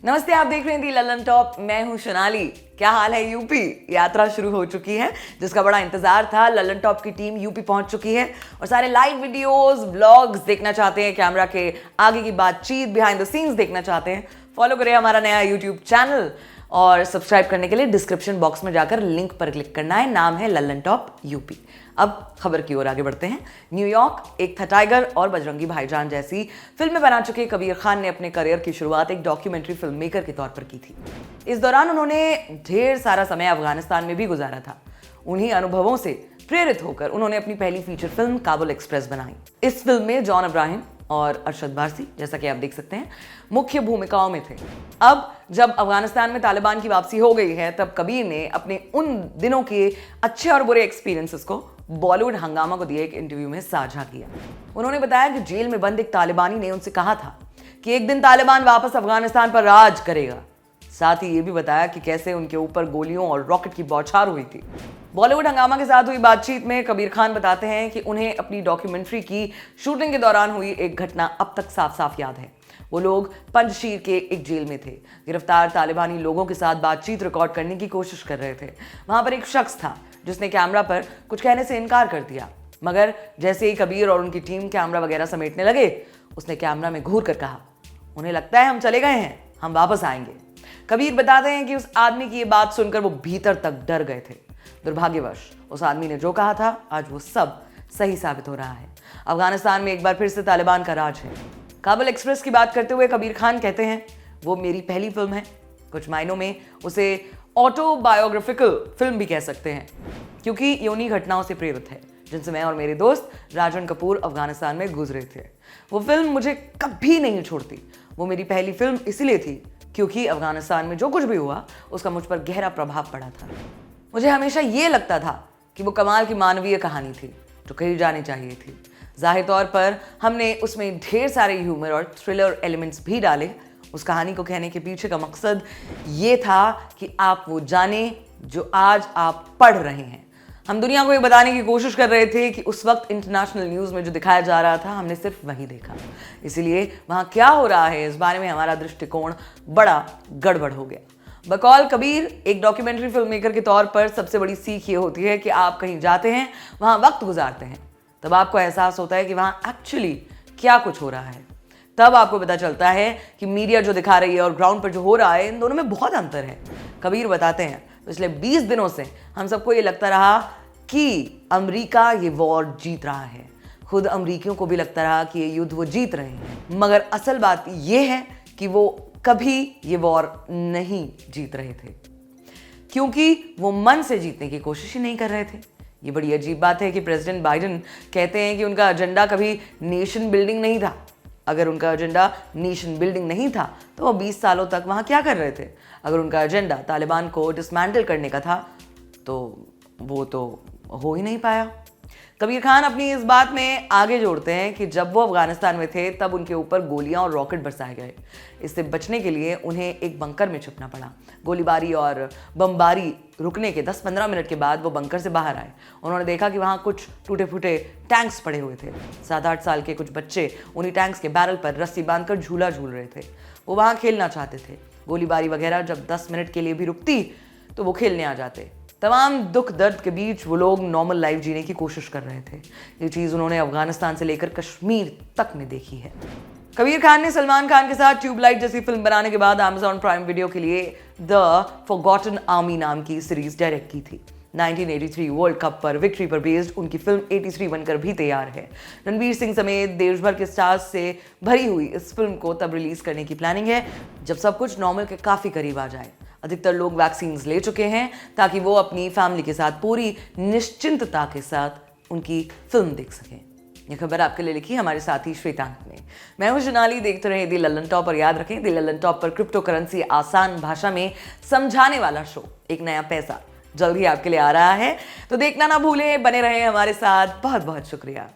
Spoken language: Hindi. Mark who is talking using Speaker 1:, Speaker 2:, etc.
Speaker 1: नमस्ते, आप देख रहे हैं दी ललन टॉप। मैं हूं सोनाली। क्या हाल है यूपी? यात्रा शुरू हो चुकी है जिसका बड़ा इंतजार था। ललन टॉप की टीम यूपी पहुंच चुकी है और सारे लाइव वीडियोस व्लॉग्स देखना चाहते हैं, कैमरा के आगे की बातचीत बिहाइंड द सीन्स देखना चाहते हैं, फॉलो करें हमारा नया यूट्यूब चैनल और सब्सक्राइब करने के लिए डिस्क्रिप्शन बॉक्स में जाकर लिंक पर क्लिक करना है। नाम है ललन टॉप यूपी। अब खबर की ओर आगे बढ़ते हैं। न्यूयॉर्क, एक था टाइगर और बजरंगी भाईजान जैसी फिल्में बना चुके कबीर खान ने अपने करियर की शुरुआत एक डॉक्यूमेंट्री फिल्म मेकर के तौर पर की थी। इस दौरान उन्होंने ढेर सारा समय अफगानिस्तान में भी गुजारा था। उन्हीं अनुभवों से प्रेरित होकर उन्होंने अपनी पहली फीचर फिल्म काबुल एक्सप्रेस बनाई। इस फिल्म में जॉन अब्राहम और अरशद वारसी, जैसा कि आप देख सकते हैं, मुख्य भूमिकाओं में थे। अब जब अफगानिस्तान में तालिबान की वापसी हो गई है, तब कबीर ने अपने उन दिनों के अच्छे और बुरे एक्सपीरियंसेस को बॉलीवुड हंगामा को दिए एक इंटरव्यू में साझा किया। उन्होंने बताया कि जेल में बंद एक तालिबानी ने उनसे कहा था कि एक दिन तालिबान वापस अफगानिस्तान पर राज करेगा। साथ ही ये भी बताया कि कैसे उनके ऊपर गोलियों और रॉकेट की बौछार हुई थी। बॉलीवुड हंगामा के साथ हुई बातचीत में कबीर खान बताते हैं कि उन्हें अपनी डॉक्यूमेंट्री की शूटिंग के दौरान हुई एक घटना अब तक साफ साफ याद है। वो लोग पंजशीर के एक जेल में थे। गिरफ्तार तालिबानी लोगों के साथ बातचीत रिकॉर्ड करने की कोशिश कर रहे थे। वहां पर एक शख्स था जिसने कैमरा पर कुछ कहने से इनकार कर दिया, मगर जैसे ही कबीर और उनकी टीम कैमरा वगैरह समेटने लगे, उसने कैमरा में घूर कर कहा, उन्हें लगता है हम चले गए हैं, हम वापस आएंगे। कबीर बताते हैं कि उस आदमी की ये बात सुनकर वो भीतर तक डर गए थे। दुर्भाग्यवश उस आदमी ने जो कहा था, आज वो सब सही साबित हो रहा है। अफगानिस्तान में एक बार फिर से तालिबान का राज है। काबुल एक्सप्रेस की बात करते हुए कबीर खान कहते हैं, वो मेरी पहली फिल्म है। कुछ मायनों में उसे ऑटोबायोग्राफिकल फिल्म भी कह सकते हैं, क्योंकि ये उन्हीं घटनाओं से प्रेरित है जिनसे मैं और मेरे दोस्त राजन कपूर अफगानिस्तान में गुजरे थे। वो फिल्म मुझे कभी नहीं छोड़ती। वो मेरी पहली फिल्म इसलिए थी क्योंकि अफगानिस्तान में जो कुछ भी हुआ उसका मुझ पर गहरा प्रभाव पड़ा था। मुझे हमेशा ये लगता था कि वो कमाल की मानवीय कहानी थी जो कही जानी चाहिए थी। जाहिर तौर पर हमने उसमें ढेर सारे ह्यूमर और थ्रिलर एलिमेंट्स भी डाले। उस कहानी को कहने के पीछे का मकसद ये था कि आप वो जाने जो आज आप पढ़ रहे हैं। हम दुनिया को ये बताने की कोशिश कर रहे थे कि उस वक्त इंटरनेशनल न्यूज़ में जो दिखाया जा रहा था, हमने सिर्फ वही देखा। इसीलिए वहाँ क्या हो रहा है इस बारे में हमारा दृष्टिकोण बड़ा गड़बड़ हो गया। बकौल कबीर, एक डॉक्यूमेंट्री फिल्म मेकर के तौर पर सबसे बड़ी सीख ये होती है कि आप कहीं जाते हैं, वहाँ वक्त गुजारते हैं, तब आपको एहसास होता है कि वहाँ एक्चुअली क्या कुछ हो रहा है। तब आपको पता चलता है कि मीडिया जो दिखा रही है और ग्राउंड पर जो हो रहा है, इन दोनों में बहुत अंतर है। कबीर बताते हैं, पिछले 20 दिनों से हम सबको ये लगता रहा कि अमेरिका ये वॉर जीत रहा है। खुद अमेरिकियों को भी लगता रहा कि ये युद्ध वो जीत रहे हैं, मगर असल बात ये है कि वो कभी ये वॉर नहीं जीत रहे थे, क्योंकि वो मन से जीतने की कोशिश ही नहीं कर रहे थे। ये बड़ी अजीब बात है कि प्रेसिडेंट बाइडेन कहते हैं कि उनका एजेंडा कभी नेशन बिल्डिंग नहीं था। अगर उनका एजेंडा नेशन बिल्डिंग नहीं था तो वो 20 सालों तक वहाँ क्या कर रहे थे? अगर उनका एजेंडा तालिबान को डिसमेंटल करने का था तो वो तो हो ही नहीं पाया। कबीर खान अपनी इस बात में आगे जोड़ते हैं कि जब वो अफगानिस्तान में थे तब उनके ऊपर गोलियां और रॉकेट बरसाए गए। इससे बचने के लिए उन्हें एक बंकर में छुपना पड़ा। गोलीबारी और बमबारी रुकने के 10-15 मिनट के बाद वो बंकर से बाहर आए। उन्होंने देखा कि वहाँ कुछ टूटे फूटे टैंक्स पड़े हुए थे। 7-8 साल के कुछ बच्चे उन्हीं टैंक्स के बैरल पर रस्सी बांधकर झूला झूल रहे थे। वो वहाँ खेलना चाहते थे। गोलीबारी वगैरह जब 10 मिनट के लिए भी रुकती तो वो खेलने आ जाते। तमाम दुख दर्द के बीच वो लोग नॉर्मल लाइफ जीने की कोशिश कर रहे थे। ये चीज़ उन्होंने अफगानिस्तान से लेकर कश्मीर तक में देखी है। कबीर खान ने सलमान खान के साथ ट्यूबलाइट जैसी फिल्म बनाने के बाद अमेज़न प्राइम वीडियो के लिए द फॉरगॉटन आर्मी नाम की सीरीज डायरेक्ट की थी। 1983 वर्ल्ड कप पर विक्ट्री पर बेस्ड उनकी फिल्म 83 बनकर भी तैयार है। रणवीर सिंह समेत देश भर के स्टार्स से भरी हुई इस फिल्म को तब रिलीज करने की प्लानिंग है जब सब कुछ नॉर्मल के काफ़ी करीब आ जाए। अधिकतर लोग वैक्सीन ले चुके हैं ताकि वो अपनी फैमिली के साथ पूरी निश्चिंतता के साथ उनकी फिल्म देख सकें। ये खबर आपके लिए लिखी हमारे साथी श्वेतांक ने। मैं हूं सोनाली। देखते रहे दी ललन टॉप और याद रखें, दी ललन टॉप पर क्रिप्टो करेंसी आसान भाषा में समझाने वाला शो एक नया पैसा जल्द ही आपके लिए आ रहा है, तो देखना ना भूलें। बने रहें हमारे साथ। बहुत बहुत शुक्रिया।